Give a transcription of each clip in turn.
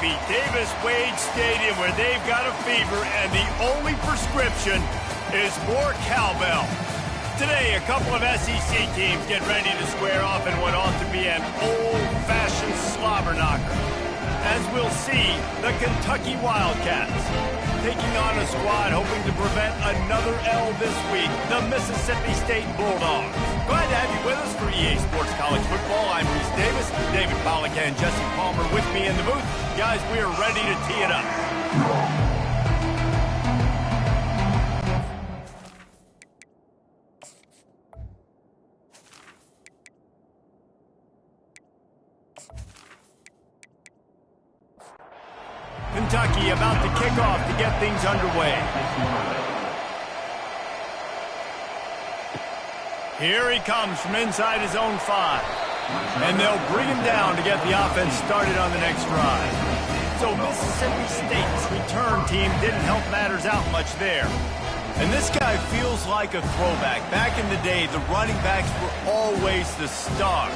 baby, Davis-Wade Stadium, where they've got a fever, and the only prescription is more cowbell. Today, a couple of SEC teams get ready to square off in what ought to be an old-fashioned slobber knocker. As we'll see, the Kentucky Wildcats taking on a squad hoping to prevent another L this week, the Mississippi State Bulldogs. Glad to have you with us for EA Sports College Football. I'm Reese Davis, David Pollack and Jesse Palmer with me in the booth. Guys, we are ready to tee it up. Kentucky about to kick off to get things underway. Here he comes from inside his own 5. And they'll bring him down to get the offense started on the next drive. So Mississippi State's return team didn't help matters out much there. And this guy feels like a throwback. Back in the day, the running backs were always the stars.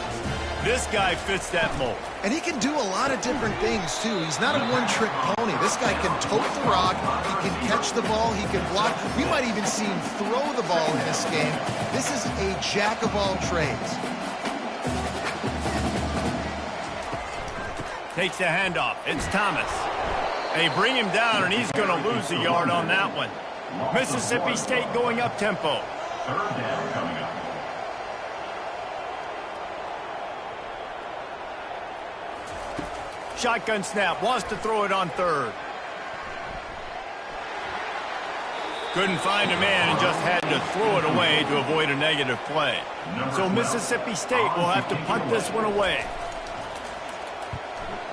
This guy fits that mold. And he can do a lot of different things, too. He's not a one-trick pony. This guy can tote the rock. He can catch the ball. He can block. We might even see him throw the ball in this game. This is a jack of all trades. Takes the handoff. It's Thomas. They bring him down, and he's going to lose a yard on that one. Mississippi State going up tempo. Third down coming up. Shotgun snap, wants to throw it on third. Couldn't find a man and just had to throw it away to avoid a negative play. So Mississippi State will have to punt this one away.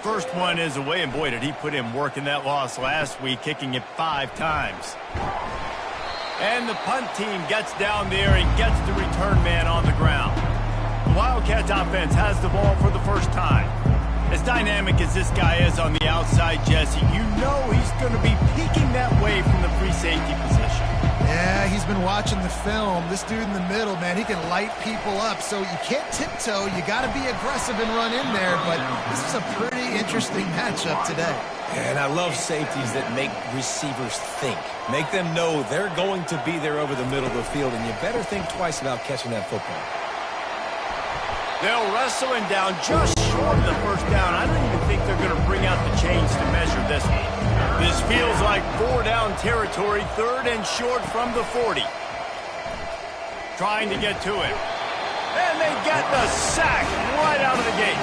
First one is away, and boy, did he put in work in that loss last week, kicking it 5 times. And the punt team gets down there and gets the return man on the ground. The Wildcats offense has the ball for the first time. As dynamic as this guy is on the outside, Jesse, you know he's going to be peeking that way from the free safety position. Yeah, he's been watching the film. This dude in the middle, man, he can light people up. So you can't tiptoe. You got to be aggressive and run in there. But this is a pretty interesting matchup today. And I love safeties that make receivers think. Make them know they're going to be there over the middle of the field, and you better think twice about catching that football. They'll wrestle him down just short of the first down. I don't even think they're going to bring out the chains to measure this one. This feels like 4-down territory, 3rd and short from the 40. Trying to get to it. And they get the sack right out of the gate.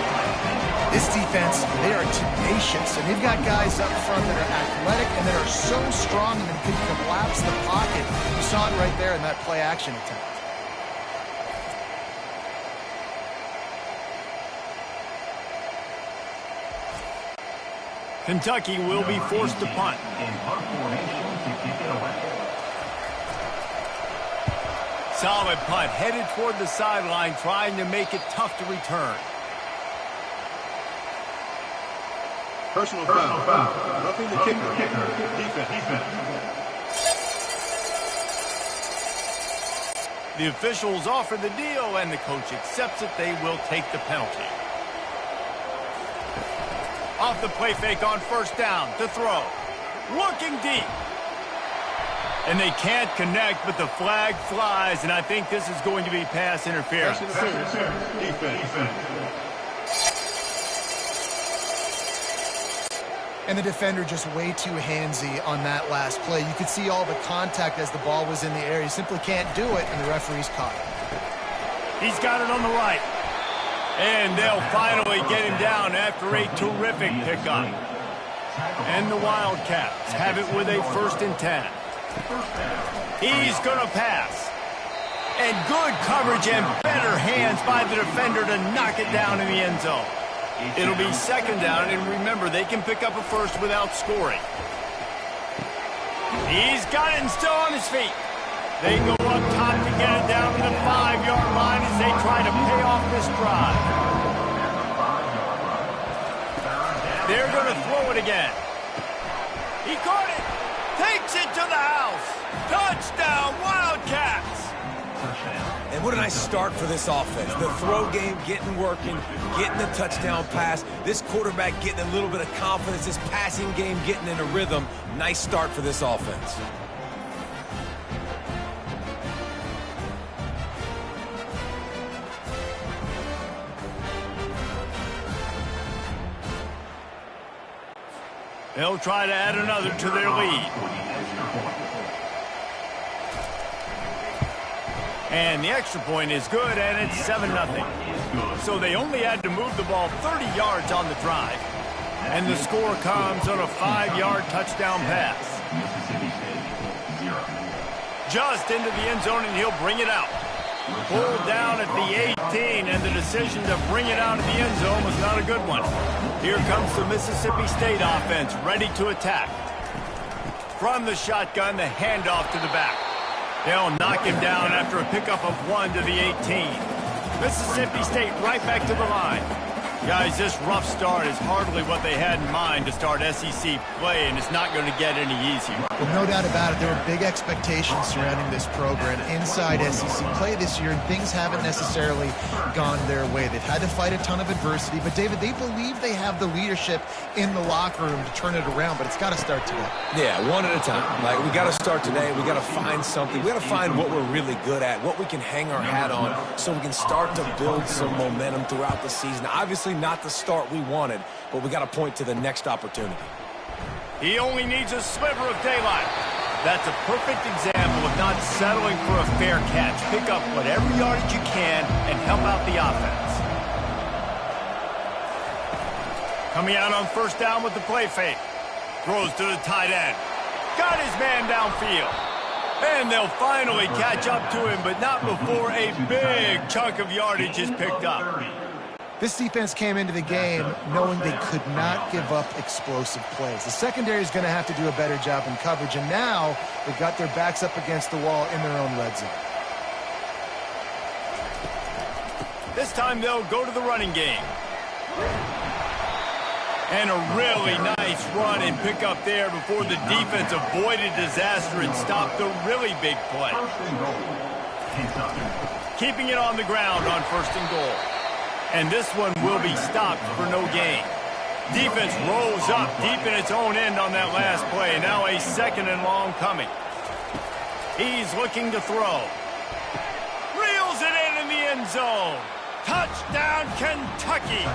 This defense, they are tenacious, and they've got guys up front that are athletic and that are so strong and can collapse the pocket. You saw it right there in that play-action attempt. Kentucky will be forced to punt. Solid punt, headed toward the sideline, trying to make it tough to return. Personal foul. Roughing the kicker. Defense. The officials offer the deal, and the coach accepts it. They will take the penalty. Off the play fake on first down to throw. Looking deep. And they can't connect, but the flag flies, and I think this is going to be pass interference. Defense. And the defender just way too handsy on that last play. You could see all the contact as the ball was in the air. He simply can't do it, and the referee's caught it. He's got it on the right. And they'll finally get him down after a terrific pickup. And the Wildcats have it with a 1st and 10. He's going to pass. And good coverage and better hands by the defender to knock it down in the end zone. It'll be 2nd down, and remember, they can pick up a first without scoring. He's got it and still on his feet. They go up top to get it down to the 5-yard line as they try to pay off this drive. They're going to throw it again. He caught it. Takes it to the house. Touchdown, Wildcats. And What a nice start for this offense. The throw game getting working, getting the touchdown pass. This quarterback getting a little bit of confidence. This passing game getting in a rhythm. Nice start for this offense. They'll try to add another to their lead. And the extra point is good, and it's 7-0. So they only had to move the ball 30 yards on the drive. And the score comes on a 5-yard touchdown pass. Just into the end zone, and he'll bring it out. Pulled down at the 18, and the decision to bring it out of the end zone was not a good one. Here comes the Mississippi State offense, ready to attack. From the shotgun, the handoff to the back. They'll knock him down after a pickup of 1 to the 18. Mississippi State right back to the line. Guys, this rough start is hardly what they had in mind to start SEC play, and it's not going to get any easier. Well, no doubt about it. There were big expectations surrounding this program inside SEC play this year, and things haven't necessarily gone their way. They've had to fight a ton of adversity, but, David, they believe they have the leadership in the locker room to turn it around, but it's got to start today. Yeah, one at a time. Like, we got to start today. We got to find something. We got to find what we're really good at, what we can hang our hat on, so we can start to build some momentum throughout the season. Obviously, not the start we wanted, but we got to point to the next opportunity. He only needs a sliver of daylight. That's a perfect example of not settling for a fair catch. Pick up whatever yardage you can and help out the offense. Coming out on first down with the play fake. Throws to the tight end. Got his man downfield. And they'll finally catch up to him, but not before a big chunk of yardage is picked up. This defense came into the game knowing they could not give up explosive plays. The secondary is going to have to do a better job in coverage, and now they've got their backs up against the wall in their own red zone. This time they'll go to the running game. And a really nice run and pick up there before the defense avoided disaster and stopped the really big play. Keeping it on the ground on first and goal. And this one will be stopped for no gain. Defense rolls up deep in its own end on that last play. Now a 2nd and long coming. He's looking to throw. Reels it in the end zone. Touchdown, Kentucky.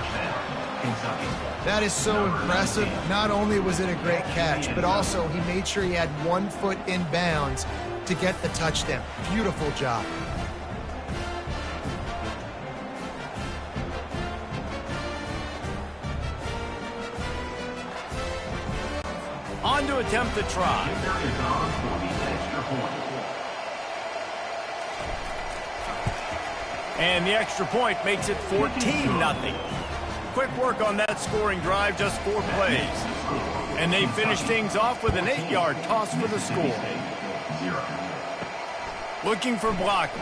That is so impressive. Not only was it a great catch, but also he made sure he had 1 foot in bounds to get the touchdown. Beautiful job. On to attempt the try. And the extra point makes it 14-0. Quick work on that scoring drive, just 4 plays. And they finish things off with an 8-yard toss for the score. Looking for blockers.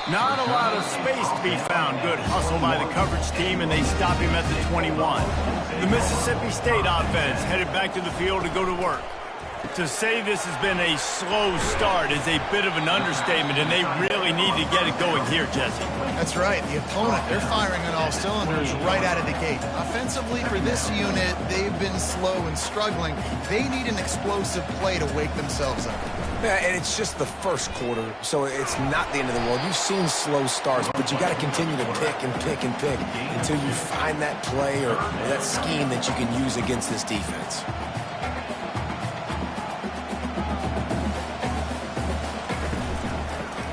Not a lot of space to be found. Good hustle by the coverage team, and they stop him at the 21. The Mississippi State offense headed back to the field to go to work. To say this has been a slow start is a bit of an understatement, and they really need to get it going here, Jesse. That's right. The opponent, they're firing on all cylinders right out of the gate. Offensively, for this unit, they've been slow and struggling. They need an explosive play to wake themselves up. Yeah, and it's just the first quarter, so it's not the end of the world. You've seen slow starts, but you got to continue to pick and pick and pick until you find that play or that scheme that you can use against this defense.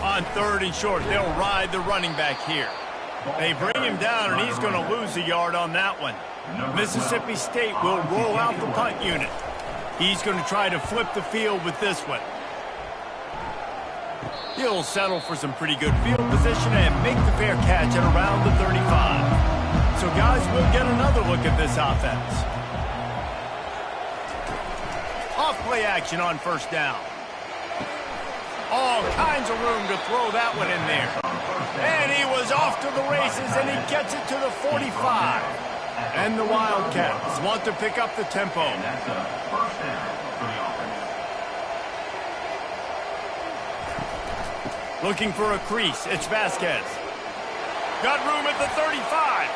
On 3rd and short, they'll ride the running back here. They bring him down, and he's going to lose a yard on that one. Mississippi State will roll out the punt unit. He's going to try to flip the field with this one. He'll settle for some pretty good field position and make the fair catch at around the 35. So, guys, we'll get another look at this offense. Off-play action on first down. All kinds of room to throw that one in there. And he was off to the races, and he gets it to the 45. And the Wildcats want to pick up the tempo. Looking for a crease. It's Vasquez. Got room at the 35.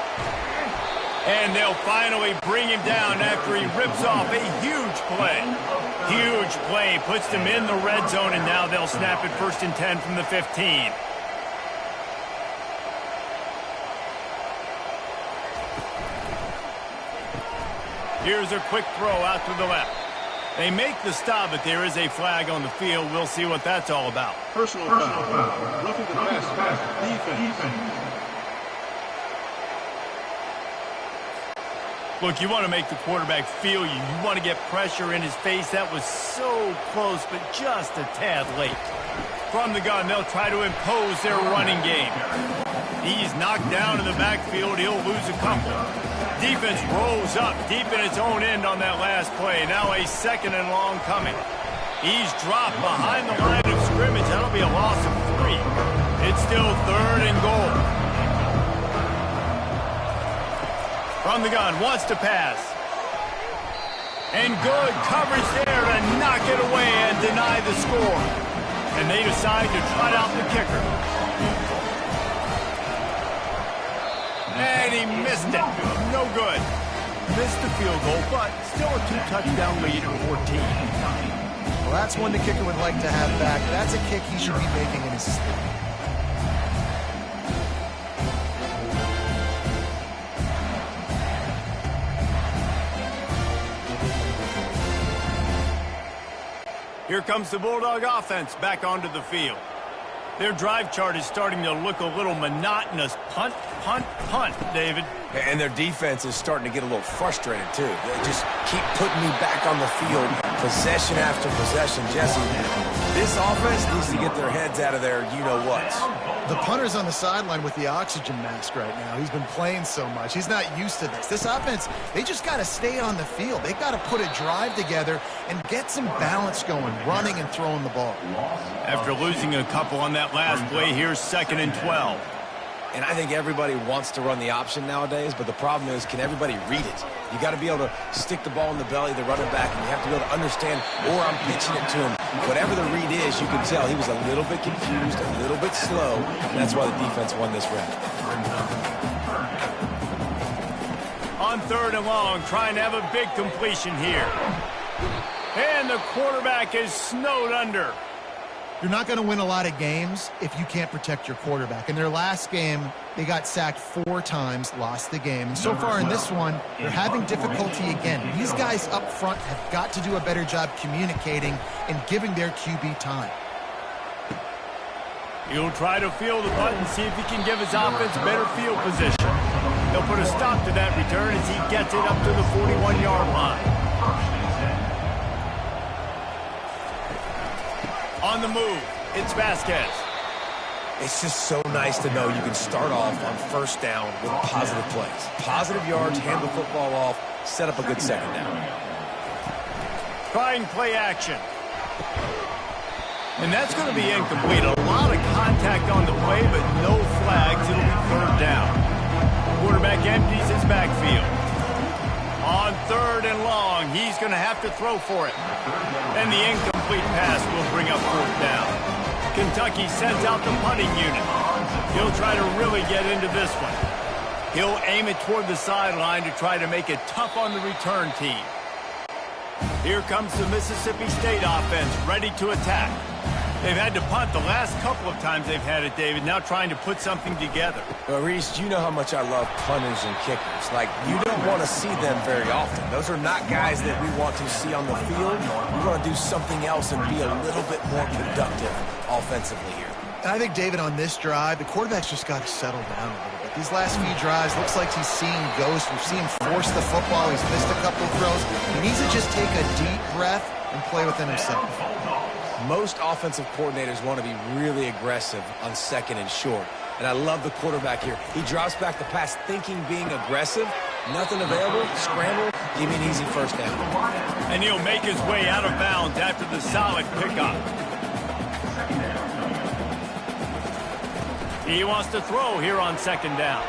And they'll finally bring him down after he rips off a huge play. Huge play. Puts them in the red zone, and now they'll snap it 1st and 10 from the 15. Here's a quick throw out to the left. They make the stop, but there is a flag on the field. We'll see what that's all about. Personal foul. Roughing the pass. Defense. Look, you want to make the quarterback feel you. You want to get pressure in his face. That was so close, but just a tad late. From the gun, they'll try to impose their running game. He's knocked down in the backfield. He'll lose a couple. Defense rolls up deep in its own end on that last play. Now a 2nd and long coming. He's dropped behind the line of scrimmage. That'll be a loss of 3. It's still 3rd and goal. From the gun, wants to pass. And good coverage there to knock it away and deny the score. And they decide to trot out the kicker. And he missed it. No good. Missed the field goal, but still a 2-touchdown lead at 14. Well, that's one the kicker would like to have back. That's a kick he should be making in his sleep. Here comes the Bulldog offense back onto the field. Their drive chart is starting to look a little monotonous. Punt, punt, punt, David. And their defense is starting to get a little frustrated, too. They just keep putting me back on the field, possession after possession. Jesse, this offense needs to get their heads out of their you-know-whats. The punter's on the sideline with the oxygen mask right now. He's been playing so much. He's not used to this. This offense, they just got to stay on the field. They've got to put a drive together and get some balance going, running and throwing the ball. After losing a couple on that last play, here's 2nd and 12. And I think everybody wants to run the option nowadays, but the problem is, can everybody read it? You got to be able to stick the ball in the belly of the running back, and you have to be able to understand, or I'm pitching it to him. Whatever the read is, you can tell he was a little bit confused, a little bit slow, and that's why the defense won this round. On 3rd and long, trying to have a big completion here. And the quarterback is snowed under. You're not going to win a lot of games if you can't protect your quarterback. In their last game, they got sacked 4 times, lost the game. And so far in this one, they're having difficulty again. These guys up front have got to do a better job communicating and giving their QB time. He'll try to field the punt and see if he can give his offense better field position. He'll put a stop to that return as he gets it up to the 41-yard line. On the move, it's Vasquez. It's just so nice to know you can start off on 1st down with positive plays. Positive yards, hand the football off, set up a good 2nd down. Trying play action. And that's going to be incomplete. A lot of contact on the play, but no flags. It'll be 3rd down. Quarterback empties his backfield. On 3rd and long, he's going to have to throw for it. And the incomplete pass will bring up 4th down. Kentucky sends out the punting unit. He'll try to really get into this one. He'll aim it toward the sideline to try to make it tough on the return team. Here comes the Mississippi State offense, ready to attack. They've had to punt the last couple of times they've had it, David, now trying to put something together. Well, Reese, you know how much I love punters and kickers. Like, you don't want to see them very often. Those are not guys that we want to see on the field. We want to do something else and be a little bit more productive offensively here. And I think, David, on this drive, the quarterback's just got to settle down a little bit. These last few drives, looks like he's seeing ghosts. We've seen him force the football. He's missed a couple of throws. He needs to just take a deep breath and play within himself. Most offensive coordinators want to be really aggressive on 2nd and short. And I love the quarterback here. He drops back the pass thinking being aggressive. Nothing available. Scramble. Give me an easy 1st down. And he'll make his way out of bounds after the solid pickup. He wants to throw here on 2nd down.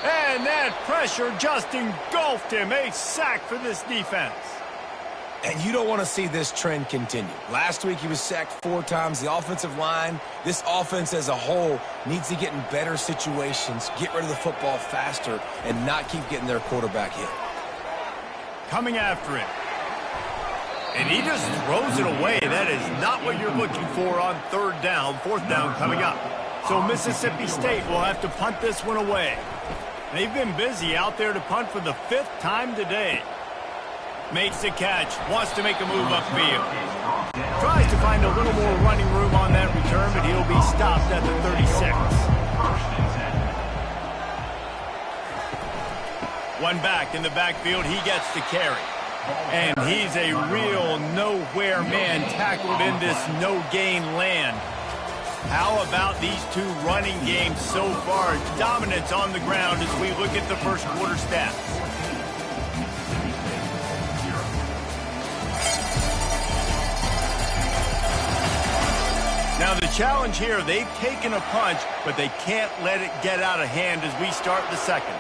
And that pressure just engulfed him. A sack for this defense. And you don't want to see this trend continue. Last week, he was sacked 4 times. The offensive line, this offense as a whole, needs to get in better situations, get rid of the football faster, and not keep getting their quarterback hit. Coming after him. And he just throws it away. That is not what you're looking for on 3rd down. 4th down coming up. So Mississippi State will have to punt this one away. They've been busy out there to punt for the 5th time today. Makes the catch. Wants to make a move upfield. Tries to find a little more running room on that return, but he'll be stopped at the 36. One back in the backfield. He gets the carry. And he's a real nowhere man tackled in this no-gain land. How about these 2 running games so far? Dominance on the ground as we look at the first quarter stats. Now the challenge here, they've taken a punch, but they can't let it get out of hand as we start the second.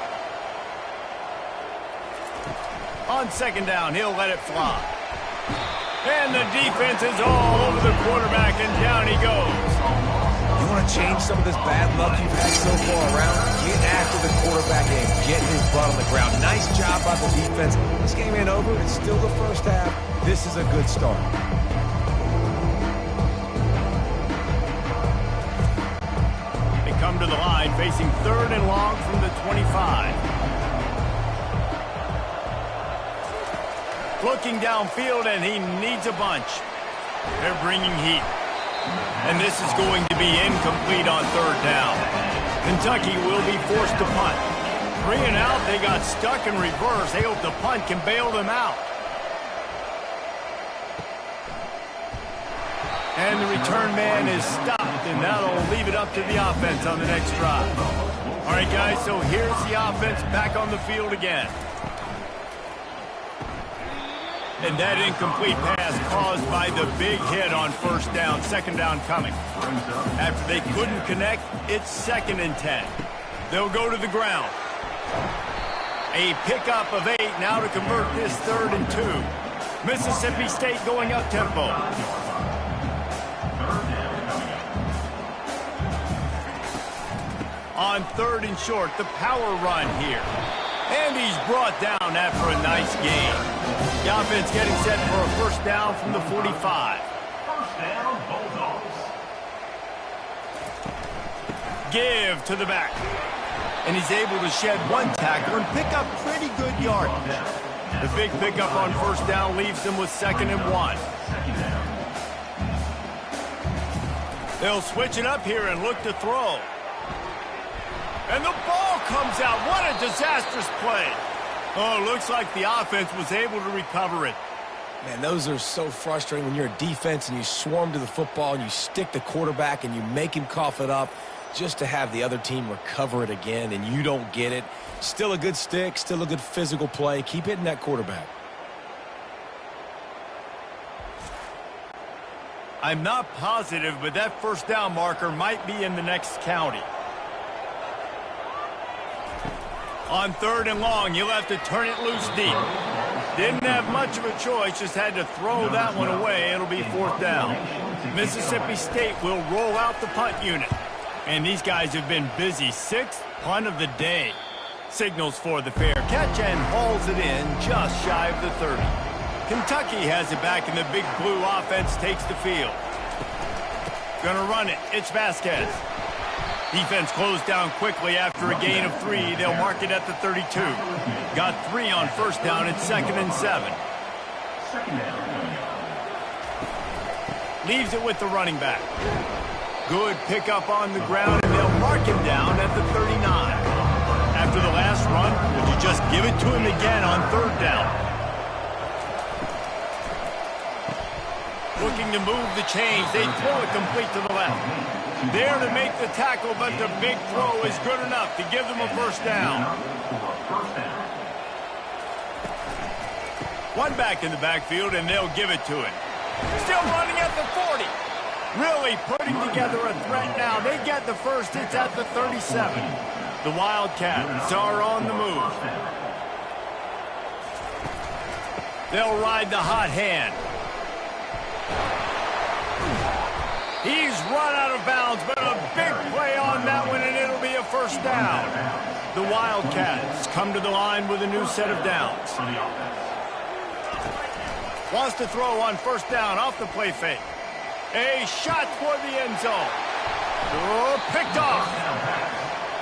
On 2nd down, he'll let it fly. And the defense is all over the quarterback, and down he goes. You want to change some of this bad luck you've had so far around? Get after the quarterback and get his butt on the ground. Nice job by the defense. This game ain't over. It's still the first half. This is a good start. They come to the line, facing 3rd and long from the 25. Looking downfield, and he needs a bunch. They're bringing heat. And this is going to be incomplete on 3rd down. Kentucky will be forced to punt. 3 and out, they got stuck in reverse. They hope the punt can bail them out. And the return man is stopped, and that'll leave it up to the offense on the next drive. All right, guys, so here's the offense back on the field again. And that incomplete pass caused by the big hit on 1st down. 2nd down coming. After they couldn't connect, it's 2nd and 10. They'll go to the ground. A pickup of 8 now to convert this 3rd and 2. Mississippi State going up tempo. On 3rd and short, the power run here. And he's brought down after a nice gain. The offense getting set for a 1st down from the 45. 1st down, Bulldogs. Give to the back. And he's able to shed 1 tackle and pick up pretty good yardage. The big pickup on 1st down leaves them with 2nd and 1. They'll switch it up here and look to throw. And the ball comes out. What a disastrous play. Oh, looks like the offense was able to recover it. Man, those are so frustrating when you're a defense and you swarm to the football and you stick the quarterback and you make him cough it up just to have the other team recover it again and you don't get it. Still a good stick, still a good physical play. Keep hitting that quarterback. I'm not positive, but that 1st down marker might be in the next county. On 3rd and long, you'll have to turn it loose deep. Didn't have much of a choice, just had to throw that one away. It'll be 4th down. Mississippi State will roll out the punt unit. And these guys have been busy. 6th punt of the day. Signals for the fair catch and hauls it in just shy of the 30. Kentucky has it back, and the big blue offense takes the field. Gonna run it. It's Vasquez. Defense closed down quickly after a gain of 3. They'll mark it at the 32. Got 3 on 1st down. It's 2nd and 7. Leaves it with the running back. Good pickup on the ground, and they'll mark him down at the 39. After the last run, would you just give it to him again on 3rd down? Looking to move the chains. They throw it complete to the left. There to make the tackle, but the big throw is good enough to give them a 1st down. 1 back in the backfield, and they'll give it to him. Still running at the 40. Really putting together a threat now. They get the 1st. It's at the 37. The Wildcats are on the move. They'll ride the hot hand. He's run out of bounds, but a big play on that one, and it'll be a first down. The Wildcats come to the line with a new set of downs. Wants to throw on first down off the play fake. A shot toward the end zone. Oh, picked off.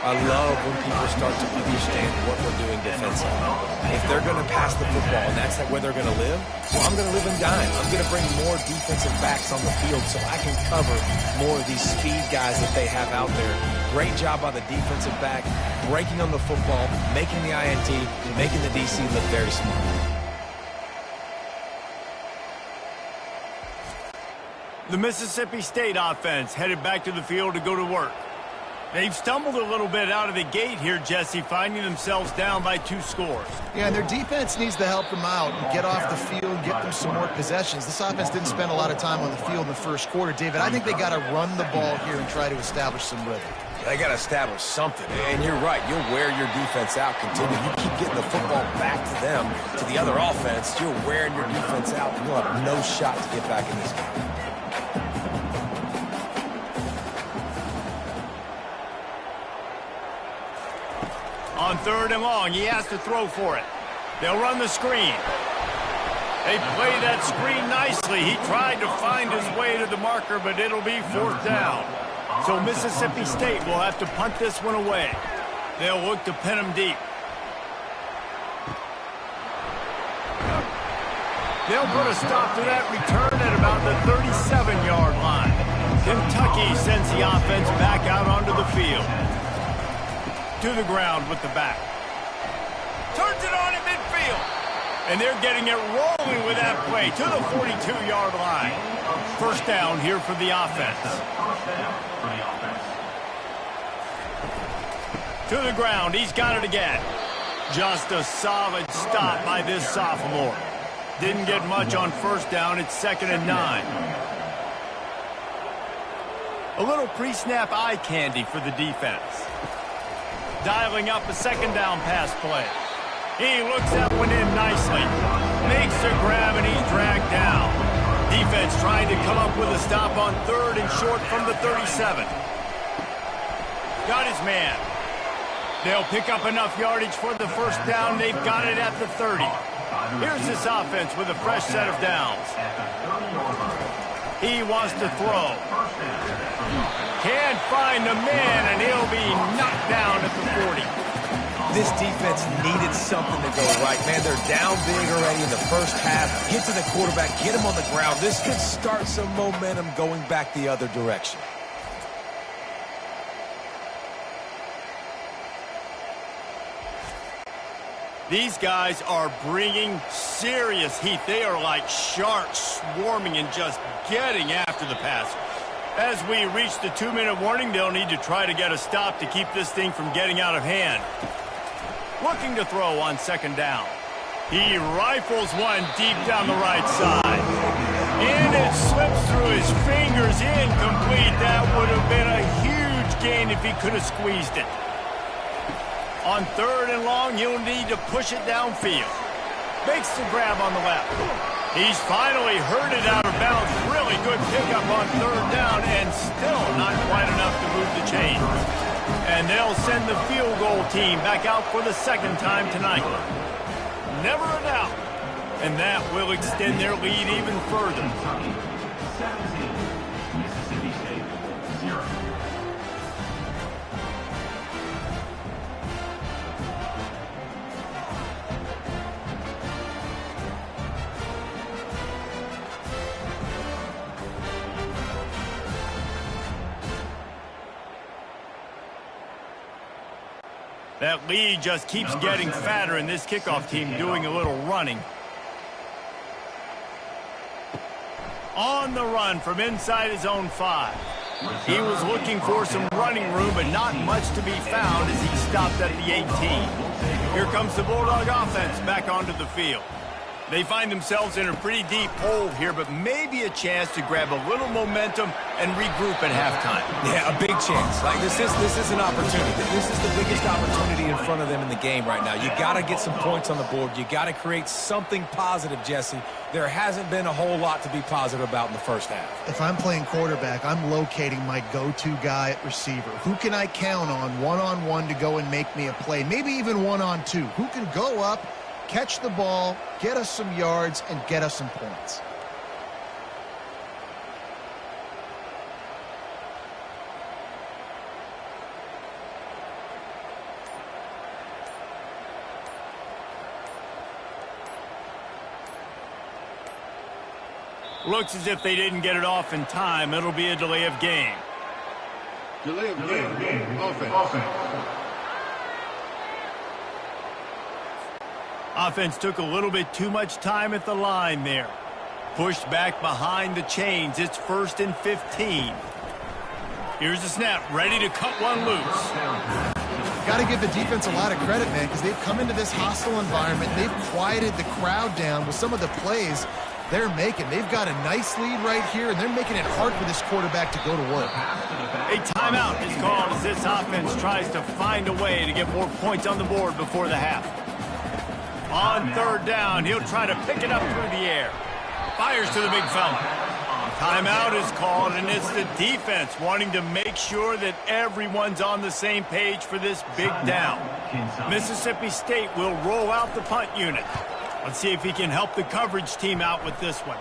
I love when people start to understand what we're doing defensively. If they're going to pass the football and that's where they're going to live, well, I'm going to live and dime. I'm going to bring more defensive backs on the field so I can cover more of these speed guys that they have out there. Great job by the defensive back, breaking on the football, making the INT, and making the DC look very smart. The Mississippi State offense headed back to the field to go to work. They've stumbled a little bit out of the gate here, Jesse, finding themselves down by 2 scores. Yeah, and their defense needs to help them out and get off the field and get them some more possessions. This offense didn't spend a lot of time on the field in the first quarter. David, I think they got to run the ball here and try to establish some rhythm. They got to establish something, and you're right. You'll wear your defense out. Continue. You keep getting the football back to them, to the other offense. You're wearing your defense out, and you'll have no shot to get back in this game. On 3rd and long, he has to throw for it. They'll run the screen. They play that screen nicely. He tried to find his way to the marker, but it'll be 4th down. So Mississippi State will have to punt this one away. They'll look to pin him deep. They'll put a stop to that return at about the 37-yard line. Kentucky sends the offense back out onto the field. To the ground with the back. Turns it on in midfield. And they're getting it rolling with that play to the 42-yard line. First down here for the offense. To the ground. He's got it again. Just a solid stop by this sophomore. Didn't get much on first down. It's 2nd and 9. A little pre-snap eye candy for the defense. Dialing up a 2nd down pass play. He looks that one in nicely. Makes a grab and he's dragged down. Defense trying to come up with a stop on 3rd and short from the 37. Got his man. They'll pick up enough yardage for the first down. They've got it at the 30. Here's this offense with a fresh set of downs. He wants to throw. Can't find the man, and he'll be knocked down at the 40. This defense needed something to go right. Man, they're down big already in the first half. Get to the quarterback, get him on the ground. This could start some momentum going back the other direction. These guys are bringing serious heat. They are like sharks swarming and just getting after the passer. As we reach the 2-minute warning, they'll need to try to get a stop to keep this thing from getting out of hand. Looking to throw on 2nd down. He rifles one deep down the right side. And it slips through his fingers, incomplete. That would have been a huge gain if he could have squeezed it. On 3rd and long, he'll need to push it downfield. Makes the grab on the left. He's finally heard it out of bounds. Really good pickup on 3rd down, and still not quite enough to move the chains. And they'll send the field goal team back out for the 2nd time tonight. Never a doubt. And that will extend their lead even further. That lead just keeps getting fatter, and this kickoff team doing a little running. On the run from inside his own 5. He was looking for some running room, but not much to be found as he stopped at the 18. Here comes the Bulldog offense back onto the field. They find themselves in a pretty deep hole here, but maybe a chance to grab a little momentum and regroup at halftime. Yeah, a big chance. Like this is an opportunity. This is the biggest opportunity in front of them in the game right now. You got to get some points on the board. You got to create something positive, Jesse. There hasn't been a whole lot to be positive about in the first half. If I'm playing quarterback, I'm locating my go-to guy at receiver. Who can I count on one-on-one to go and make me a play? Maybe even one-on-two. Who can go up, catch the ball, get us some yards, and get us some points? Looks as if they didn't get it off in time. It'll be a delay of game. Delay of game. Offense. Offense took a little bit too much time at the line there. Pushed back behind the chains. It's 1st and 15. Here's the snap. Ready to cut one loose. Got to give the defense a lot of credit, man, because they've come into this hostile environment. They've quieted the crowd down with some of the plays they're making. They've got a nice lead right here, and they're making it hard for this quarterback to go to work. A timeout is called as this offense tries to find a way to get more points on the board before the half. On 3rd down, he'll try to pick it up through the air. Fires to the big fella. Timeout is called, and it's the defense wanting to make sure that everyone's on the same page for this big down. Mississippi State will roll out the punt unit. Let's see if he can help the coverage team out with this one.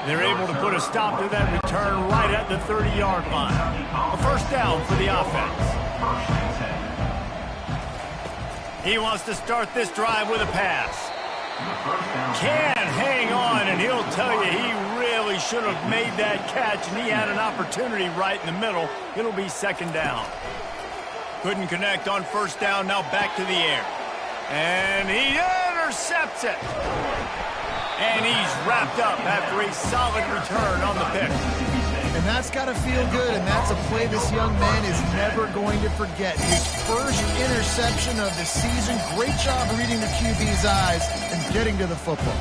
They're able to put a stop to that return right at the 30-yard line. A 1st down for the offense. He wants to start this drive with a pass. Can hang on, and he'll tell you he really should have made that catch, and he had an opportunity right in the middle. It'll be 2nd down. Couldn't connect on 1st down, now back to the air. And he intercepts it. And he's wrapped up after a solid return on the pick. And that's got to feel good, and that's a play this young man is never going to forget. His first interception of the season. Great job reading the QB's eyes and getting to the football.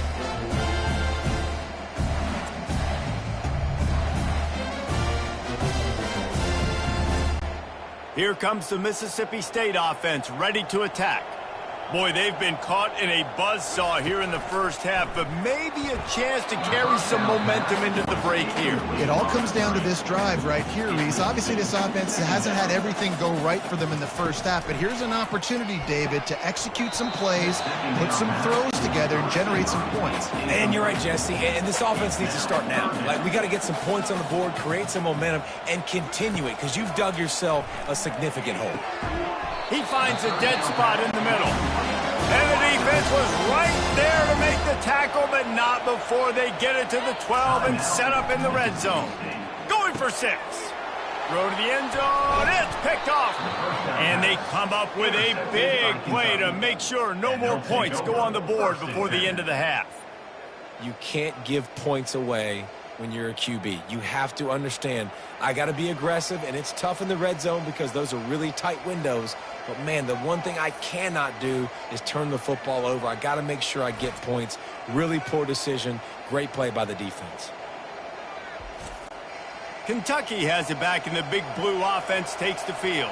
Here comes the Mississippi State offense ready to attack. Boy, they've been caught in a buzzsaw here in the first half, but maybe a chance to carry some momentum into the break here. It all comes down to this drive right here, Reese. Obviously, this offense hasn't had everything go right for them in the first half, but here's an opportunity, David, to execute some plays, put some throws together, and generate some points. And you're right, Jesse, and this offense needs to start now. Like, we got to get some points on the board, create some momentum, and continue it, because you've dug yourself a significant hole. He finds a dead spot in the middle. And the defense was right there to make the tackle, but not before they get it to the 12 and set up in the red zone. Going for 6. Throw to the end zone. It's picked off. And they come up with a big play to make sure no more points go on the board before the end of the half. You can't give points away when you're a QB. You have to understand, I got to be aggressive, and it's tough in the red zone because those are really tight windows. But, man, the one thing I cannot do is turn the football over. I got to make sure I get points. Really poor decision. Great play by the defense. Kentucky has it back, and the big blue offense takes the field.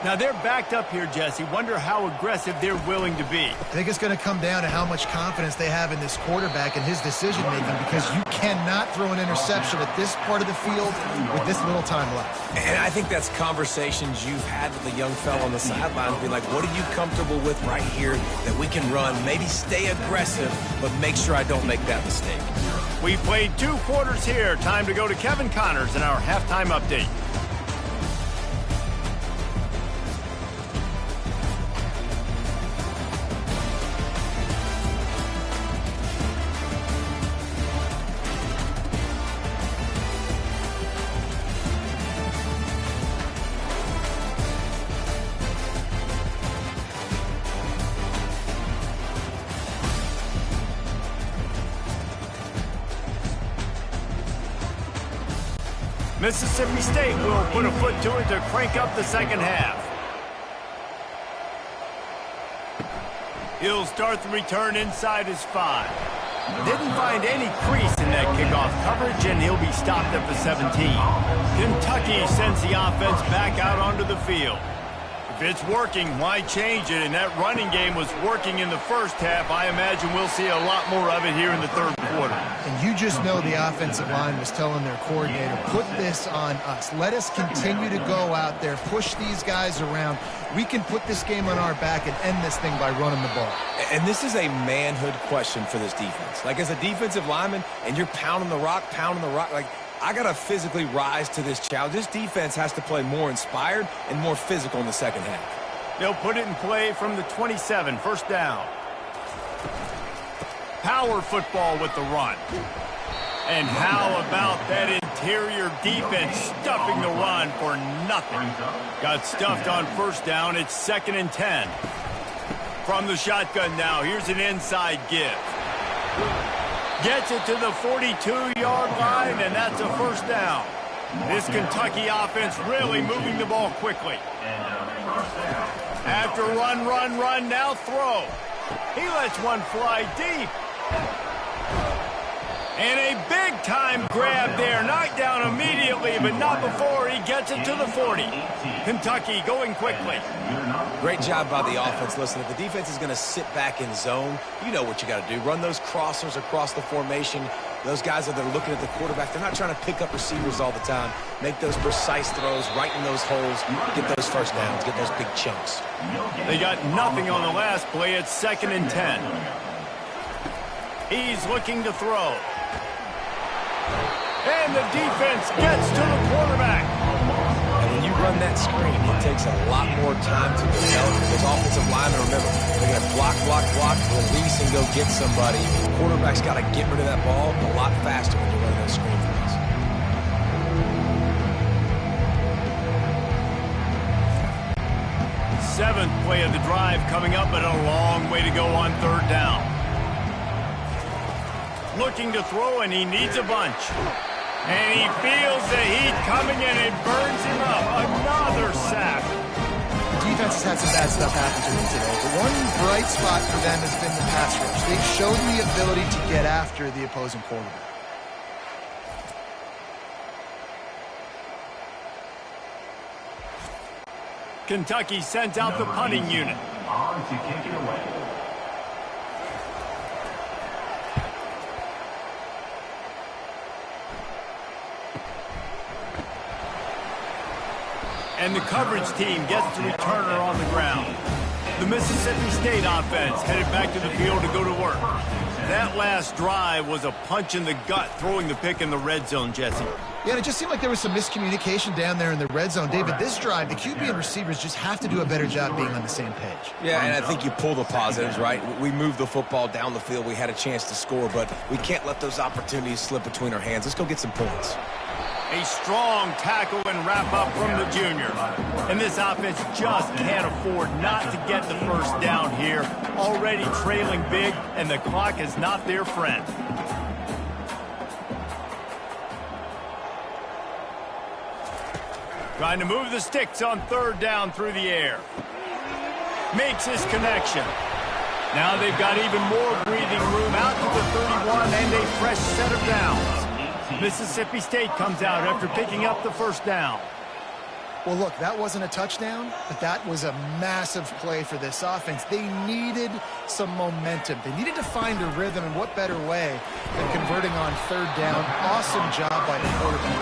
Now, they're backed up here, Jesse. Wonder how aggressive they're willing to be. I think it's going to come down to how much confidence they have in this quarterback and his decision-making, because you cannot throw an interception at this part of the field with this little time left. And I think that's conversations you've had with the young fellow on the sideline. Be like, what are you comfortable with right here that we can run? Maybe stay aggressive, but make sure I don't make that mistake. We played 2 quarters here. Time to go to Kevin Connors in our halftime update. Mississippi State will put a foot to it to crank up the second half. He'll start the return inside his 5. Didn't find any crease in that kickoff coverage, and he'll be stopped at the 17. Kentucky sends the offense back out onto the field. If it's working, why change it? And that running game was working in the first half. I imagine we'll see a lot more of it here in the third quarter. And you just know the offensive line was telling their coordinator, put this on us. Let us continue to go out there, push these guys around. We can put this game on our back and end this thing by running the ball. And this is a manhood question for this defense. Like, as a defensive lineman, and you're pounding the rock, like, I got to physically rise to this challenge. This defense has to play more inspired and more physical in the second half. They'll put it in play from the 27, first down. Power football with the run. And how about that interior defense stuffing the run for nothing? Got stuffed on first down. It's 2nd and 10. From the shotgun now, here's an inside give. Gets it to the 42-yard line, and that's a first down. This Kentucky offense really moving the ball quickly. After run, now throw. He lets one fly deep. And a big-time grab there. Knocked down immediately, but not before he gets it to the 40. Kentucky going quickly. Great job by the offense. Listen, if the defense is going to sit back in zone, you know what you got to do. Run those crossers across the formation. Those guys that are looking at the quarterback, they're not trying to pick up receivers all the time. Make those precise throws, right in those holes, get those first downs, get those big chunks. They got nothing on the last play. It's 2nd and 10. He's looking to throw. And the defense gets to the quarterback. And when you run that screen, it takes a lot more time to develop. Those offensive linemen, remember, they're going to block, release, and go get somebody. The quarterback's got to get rid of that ball a lot faster when you're running those screen plays. Seventh play of the drive coming up, but a long way to go on third down. Looking to throw, and he needs a bunch. And he feels the heat coming, and it burns him up. Another sack. The defense has had some bad stuff happen to them today, but one bright spot for them has been the pass rush. They've shown the ability to get after the opposing quarterback. Kentucky sends out the punting unit. On to kick it away. And the coverage team gets the returner on the ground. The Mississippi State offense headed back to the field to go to work. That last drive was a punch in the gut, throwing the pick in the red zone, Jesse. Yeah, and it just seemed like there was some miscommunication down there in the red zone. David, this drive, the QB and receivers just have to do a better job being on the same page. Yeah, and I think you pull the positives, right? We moved the football down the field. We had a chance to score, but we can't let those opportunities slip between our hands. Let's go get some points. A strong tackle and wrap-up from the junior. And this offense just can't afford not to get the first down here. Already trailing big, and the clock is not their friend. Trying to move the sticks on third down through the air. Makes his connection. Now they've got even more breathing room out to the 31 and a fresh set of downs. Mississippi State comes out after picking up the first down. Well, look, that wasn't a touchdown, but that was a massive play for this offense. They needed some momentum. They needed to find a rhythm, and what better way than converting on third down. Awesome job by the quarterback.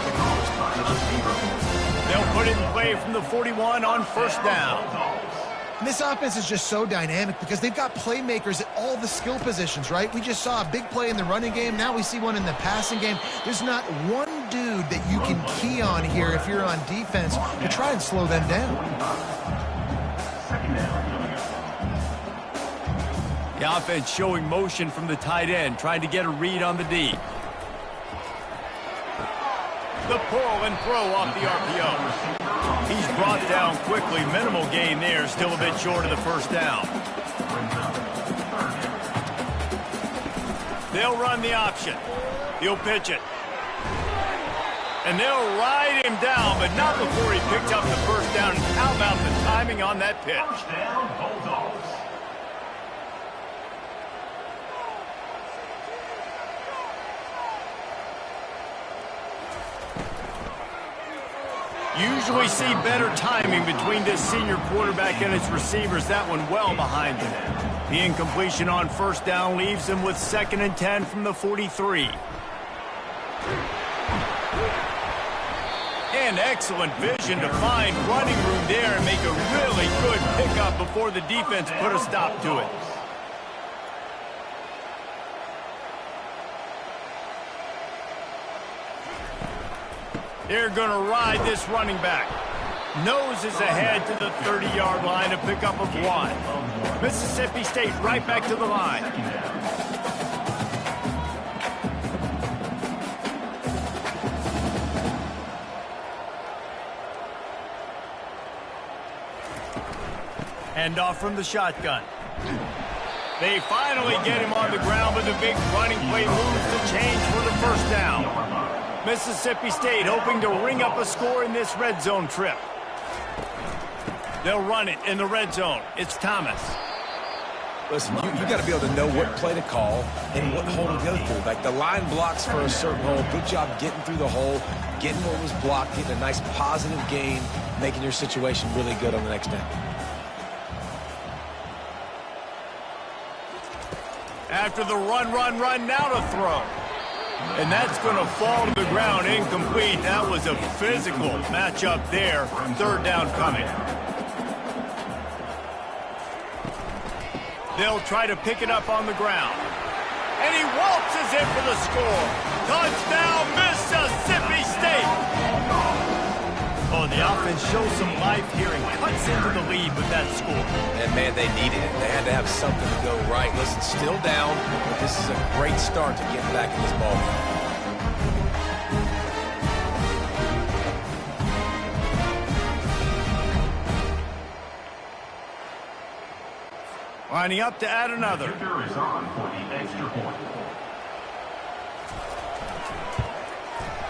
They'll put it in play from the 41 on first down. And this offense is just so dynamic because they've got playmakers at all the skill positions, right? We just saw a big play in the running game. Now we see one in the passing game. There's not one dude that you can key on here if you're on defense to try and slow them down. The offense showing motion from the tight end, trying to get a read on the D. The pull and throw off the RPO. He's brought down quickly. Minimal gain there. Still a bit short of the first down. They'll run the option. He'll pitch it. And they'll ride him down, but not before he picked up the first down. How about the timing on that pitch? Usually see better timing between this senior quarterback and his receivers. That one well behind him. The incompletion on first down leaves him with 2nd and 10 from the 43. And excellent vision to find running room there and make a really good pickup before the defense put a stop to it. They're going to ride this running back. Noses ahead to the 30-yard line, a pickup of 1. Mississippi State right back to the line. Hand off from the shotgun. They finally get him on the ground, but the big running play moves the chains for the first down. Mississippi State hoping to ring up a score in this red zone trip. They'll run it in the red zone. It's Thomas. Listen, you got to be able to know what play to call and what hole to go through. Like the line blocks for a certain hole. Good job getting through the hole, getting what was blocked, getting a nice positive gain, making your situation really good on the next down. After the run, now to throw. And that's going to fall to the ground, incomplete. That was a physical matchup there. 3rd down coming. They'll try to pick it up on the ground. And he waltzes in for the score. Touchdown, Mississippi State. Oh, the offense shows some life here and cuts into the lead with that score. And, man, they needed it. They had to have something to go right. Listen, still down, but this is a great start to get back in this ballgame. Lining up to add another. Kicker is on for the extra point.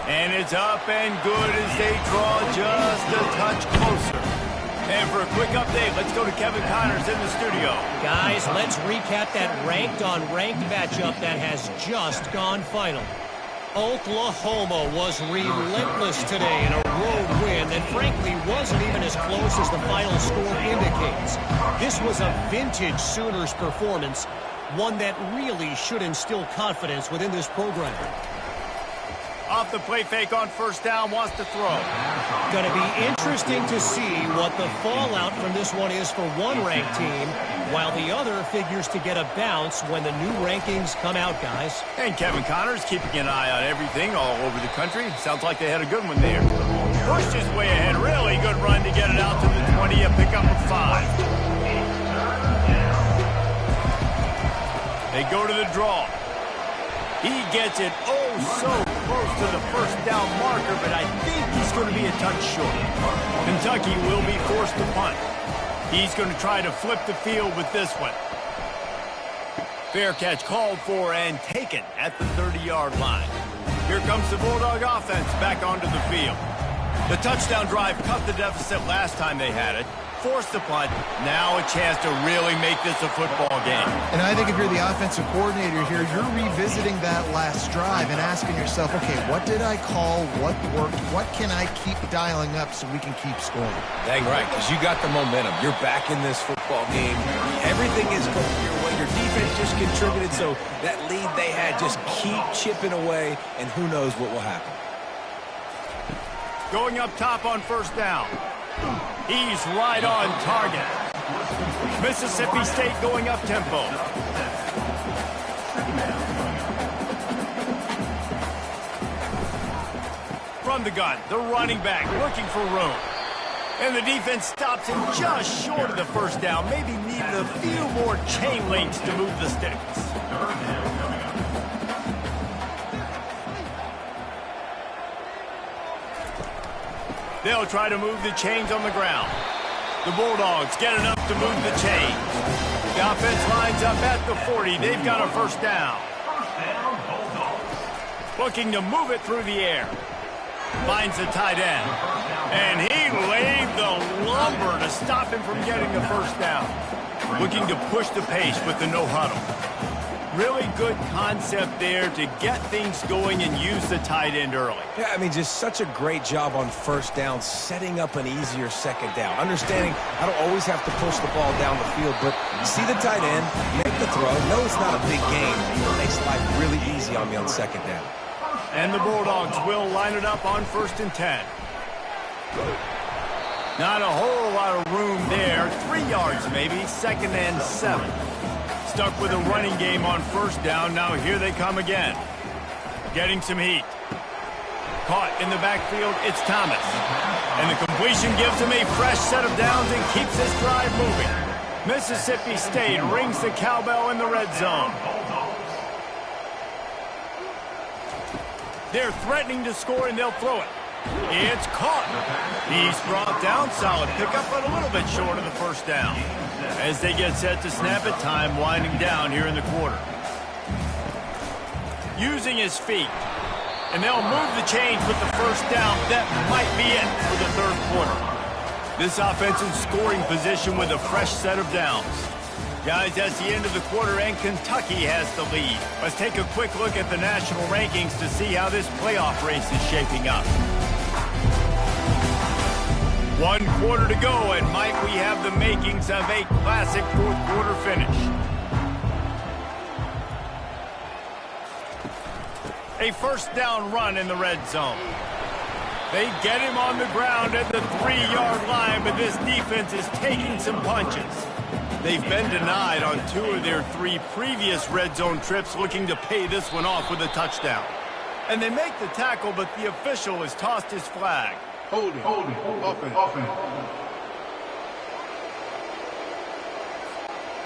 And it's up and good as they draw just a touch closer. And for a quick update, let's go to Kevin Connors in the studio. Guys, let's recap that ranked-on-ranked matchup that has just gone final. Oklahoma was relentless today in a road win that frankly wasn't even as close as the final score indicates. This was a vintage Sooners performance, one that really should instill confidence within this program. Off the play fake on first down, wants to throw. Going to be interesting to see what the fallout from this one is for one ranked team, while the other figures to get a bounce when the new rankings come out, guys. And Kevin Connors keeping an eye on everything all over the country. Sounds like they had a good one there. Pushed his way ahead. Really good run to get it out to the 20, a pickup of 5. They go to the draw. He gets it so close to the first down marker, but I think he's going to be a touch short. Kentucky will be forced to punt. He's going to try to flip the field with this one. Fair catch called for and taken at the 30-yard line. Here comes the Bulldog offense back onto the field. The touchdown drive cut the deficit last time they had it. Forced the punt. Now a chance to really make this a football game. And I think if you're the offensive coordinator here, you're revisiting that last drive and asking yourself, okay, what did I call? What worked? What can I keep dialing up so we can keep scoring? Dang right, because you got the momentum. You're back in this football game. Everything is going your way. Your defense just contributed, so that lead they had, just keep chipping away, and who knows what will happen. Going up top on first down. He's right on target. Mississippi State going up tempo. From the gun, the running back looking for room. And the defense stops him just short of the first down. Maybe needed a few more chain links to move the sticks. They'll try to move the chains on the ground. The Bulldogs get enough to move the chains. The offense lines up at the 40. They've got a first down. Looking to move it through the air. Finds the tight end. And he laid the lumber to stop him from getting the first down. Looking to push the pace with the no huddle. Really good concept there to get things going and use the tight end early. Yeah, I mean, just such a great job on first down, setting up an easier second down. Understanding I don't always have to push the ball down the field, but see the tight end, make the throw. No, it's not a big game. It makes life really easy on me on second down. And the Bulldogs will line it up on 1st and 10. Not a whole lot of room there. 3 yards maybe, 2nd and 7. Stuck with a running game on 1st down. Now here they come again. Getting some heat. Caught in the backfield, it's Thomas. And the completion gives him a fresh set of downs and keeps this drive moving. Mississippi State rings the cowbell in the red zone. They're threatening to score, and they'll throw it. It's caught. He's brought down. Solid pickup, but a little bit short of the 1st down. As they get set to snap it, time winding down here in the quarter. Using his feet. And they'll move the chains with the 1st down. That might be it for the 3rd quarter. This offense in scoring position with a fresh set of downs. Guys, that's the end of the quarter, and Kentucky has the lead. Let's take a quick look at the national rankings to see how this playoff race is shaping up. 1 quarter to go, and Mike, we have the makings of a classic 4th quarter finish. A 1st down run in the red zone. They get him on the ground at the 3-yard line, but this defense is taking some punches. They've been denied on 2 of their 3 previous red zone trips, looking to pay this one off with a touchdown. And they make the tackle, but the official has tossed his flag. Holding. Offense.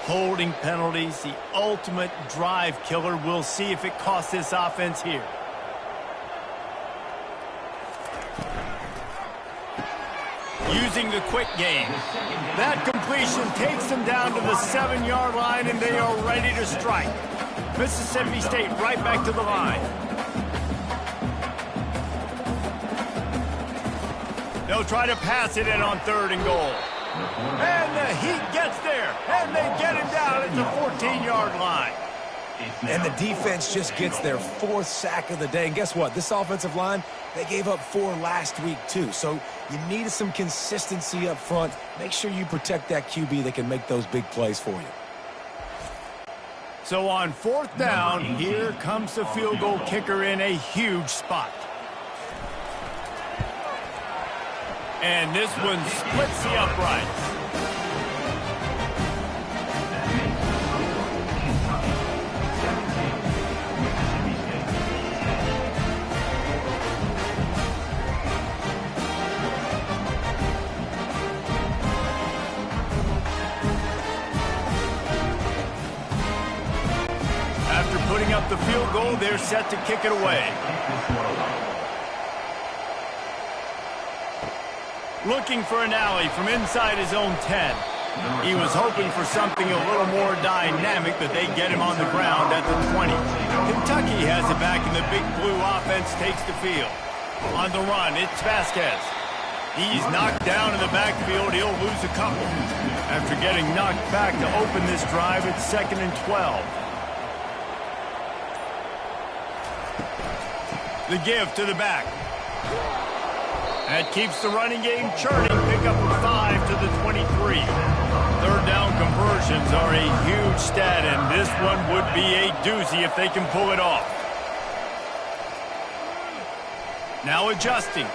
Holding penalties, the ultimate drive killer. We'll see if it costs this offense here. Using the quick game. That completion takes them down to the 7-yard line, and they are ready to strike. Mississippi State right back to the line. They'll try to pass it in on 3rd and goal. And the heat gets there, and they get him down at the 14-yard line. And the defense just gets their 4th sack of the day. And guess what? This offensive line, they gave up 4 last week too. So you need some consistency up front. Make sure you protect that QB that can make those big plays for you. So on 4th down, here comes the field goal kicker in a huge spot. And this one splits the uprights. After putting up the field goal, they're set to kick it away. Looking for an alley from inside his own 10. He was hoping for something a little more dynamic, but they get him on the ground at the 20. Kentucky has it back, and the Big Blue offense takes the field. On the run, it's Vasquez. He's knocked down in the backfield. He'll lose a couple. After getting knocked back to open this drive, it's 2nd and 12. The give to the back. That keeps the running game churning. Pick up a 5 to the 23. 3rd down conversions are a huge stat, and this one would be a doozy if they can pull it off. Now adjusting.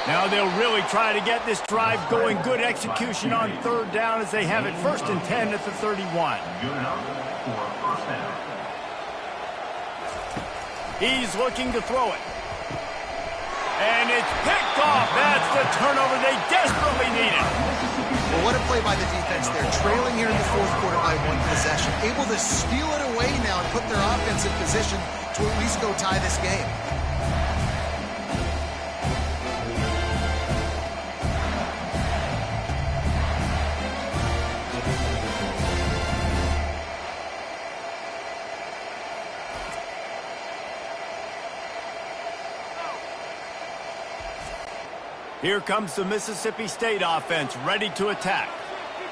Now they'll really try to get this drive going. Good execution on 3rd down as they have it 1st and 10 at the 31. He's looking to throw it. And it's picked off. That's the turnover they desperately needed. Well, what a play by the defense there. Trailing here in the 4th quarter by 1 possession. Able to steal it away now and put their offense in position to at least go tie this game. Here comes the Mississippi State offense ready to attack.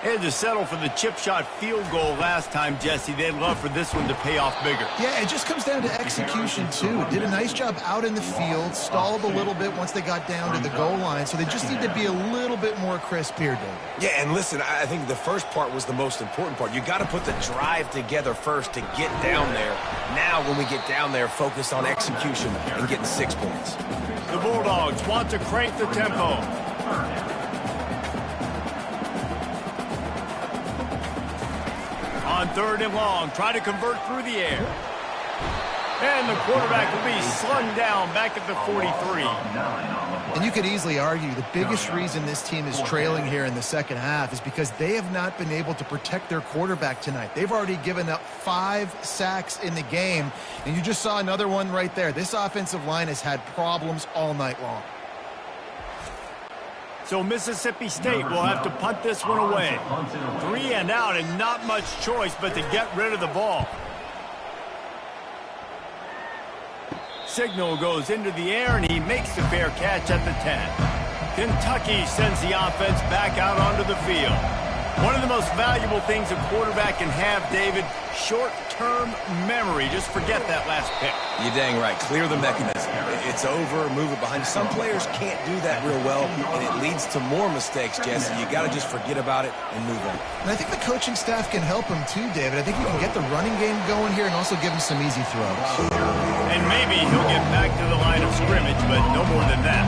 They had to settle for the chip shot field goal last time, Jesse. They'd love for this one to pay off bigger. Yeah, it just comes down to execution, too. Did a nice job out in the field, stalled a little bit once they got down to the goal line, so they just need to be a little bit more crisp here, David. Yeah, and listen, I think the first part was the most important part. You got to put the drive together first to get down there. Now, when we get down there, focus on execution and getting 6 points. The Bulldogs want to crank the tempo. On 3rd and long, try to convert through the air. And the quarterback will be slung down back at the 43. And you could easily argue the biggest reason this team is trailing here in the second half is because they have not been able to protect their quarterback tonight. They've already given up 5 sacks in the game, and you just saw another one right there. This offensive line has had problems all night long. So Mississippi State will have to punt this one away. 3 and out, and not much choice but to get rid of the ball. Signal goes into the air, and he makes the fair catch at the 10. Kentucky sends the offense back out onto the field. One of the most valuable things a quarterback can have, David, short-term memory. Just forget that last pick. You're dang right. Clear the mechanism. It's over, move it behind you. Some players can't do that real well, and it leads to more mistakes, Jesse. You got to just forget about it and move on. And I think the coaching staff can help him too, David. I think you can get the running game going here and also give him some easy throws. And maybe he'll get back to the line of scrimmage, but no more than that.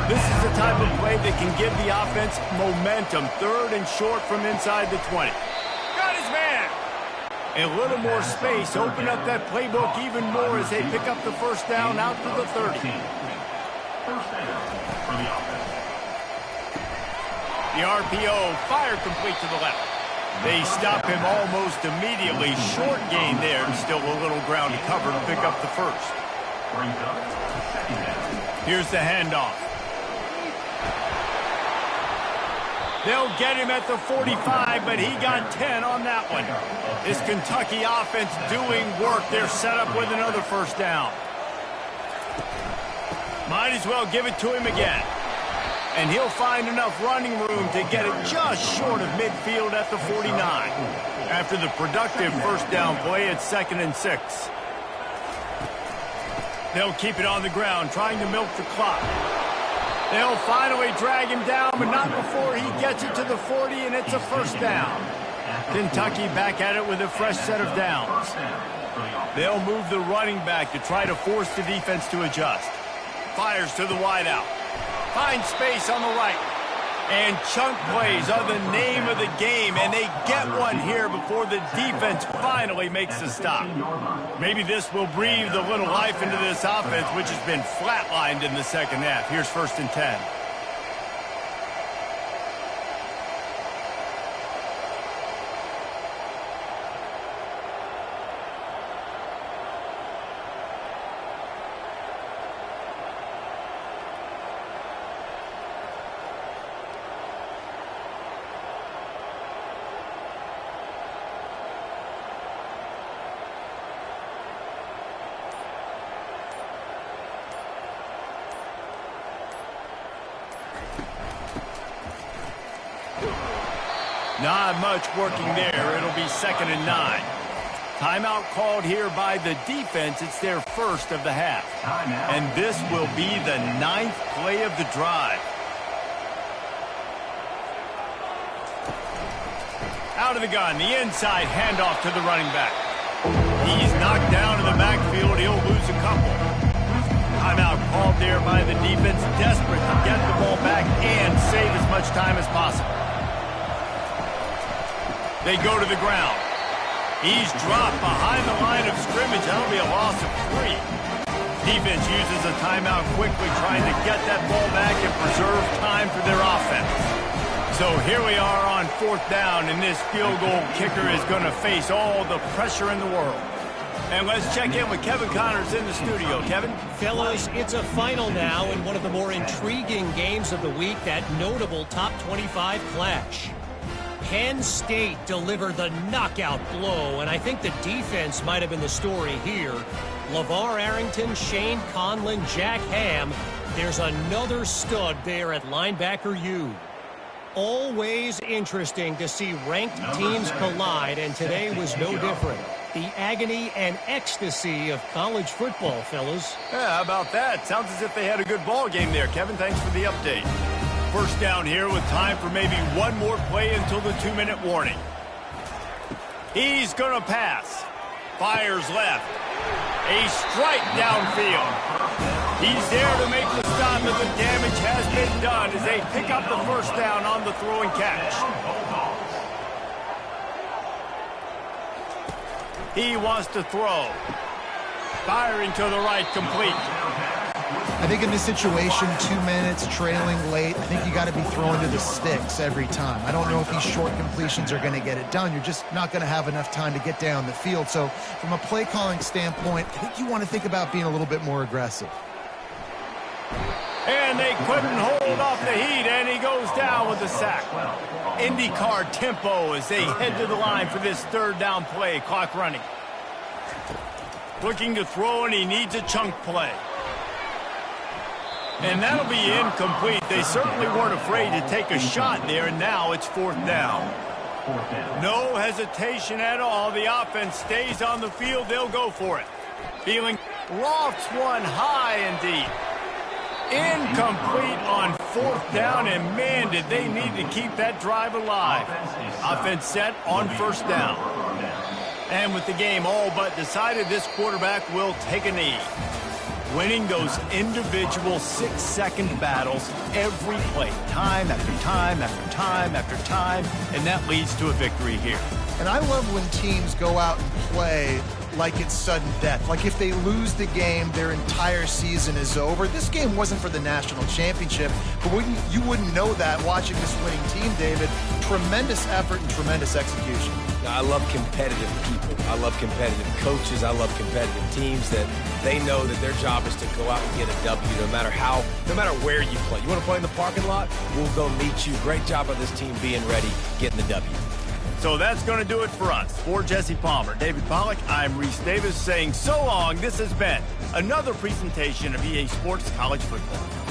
This is the type of play that can give the offense momentum. 3rd and short from inside the 20. Got his man! A little more space. Open up that playbook even more as they pick up the first down out to the 30. The RPO fired complete to the left. They stop him almost immediately. Short gain there. Still a little ground to cover to pick up the first. Here's the handoff. They'll get him at the 45, but he got 10 on that one. This Kentucky offense doing work. They're set up with another first down. Might as well give it to him again. And he'll find enough running room to get it just short of midfield at the 49. After the productive first down play, it's 2nd and 6. They'll keep it on the ground, trying to milk the clock. They'll finally drag him down, but not before he gets it to the 40, and it's a first down. Kentucky back at it with a fresh set of downs. They'll move the running back to try to force the defense to adjust. Fires to the wideout. Finds space on the right. And chunk plays are the name of the game, and they get one here before the defense finally makes the stop. Maybe this will breathe a little life into this offense, which has been flatlined in the second half. Here's 1st and 10. Not much working there. It'll be 2nd and 9. Timeout called here by the defense. It's their first of the half. And this will be the 9th play of the drive. Out of the gun, the inside handoff to the running back. He's knocked down in the backfield. He'll lose a couple. Timeout called there by the defense. Desperate to get the ball back and save as much time as possible. They go to the ground. He's dropped behind the line of scrimmage. That'll be a loss of 3. Defense uses a timeout quickly, trying to get that ball back and preserve time for their offense. So here we are on 4th down, and this field goal kicker is going to face all the pressure in the world. And let's check in with Kevin Connors in the studio. Kevin? Fellas, it's a final now in one of the more intriguing games of the week, that notable top 25 clash. Penn State delivered the knockout blow, and I think the defense might have been the story here. LeVar Arrington, Shane Conlon, Jack Ham. There's another stud there at linebacker U. Always interesting to see ranked teams collide, and today was no different. The agony and ecstasy of college football, fellas. Yeah, how about that? Sounds as if they had a good ball game there, Kevin. Thanks for the update. First down here with time for maybe one more play until the 2-minute warning. He's going to pass. Fires left. A strike downfield. He's there to make the stop, but the damage has been done as they pick up the first down on the throw and catch. He wants to throw. Firing to the right, complete. I think in this situation, 2 minutes, trailing late, I think you got to be throwing to the sticks every time. I don't know if these short completions are going to get it done. You're just not going to have enough time to get down the field. So from a play calling standpoint, I think you want to think about being a little bit more aggressive. And they couldn't hold off the heat, and he goes down with the sack. IndyCar tempo as they head to the line for this third down play. Clock running. Looking to throw, and he needs a chunk play. And that'll be incomplete. They certainly weren't afraid to take a shot there, and now it's fourth down. No hesitation at all. The offense stays on the field. They'll go for it. Feeling lofts one high and deep. Incomplete on fourth down, and man, did they need to keep that drive alive. Offense set on first down. And with the game all but decided, this quarterback will take a knee. Winning those individual 6-second battles every play, time after time after time after time, and that leads to a victory here. And I love when teams go out and play like it's sudden death. Like if they lose the game, their entire season is over. This game wasn't for the national championship, but you wouldn't know that watching this winning team, David. Tremendous effort and tremendous execution. I love competitive people. I love competitive coaches. I love competitive teams that they know that their job is to go out and get a W no matter where you play. You want to play in the parking lot? We'll go meet you. Great job of this team being ready, getting the W. So that's going to do it for us. For Jesse Palmer, David Pollack, I'm Reese Davis saying so long. This has been another presentation of EA Sports College Football.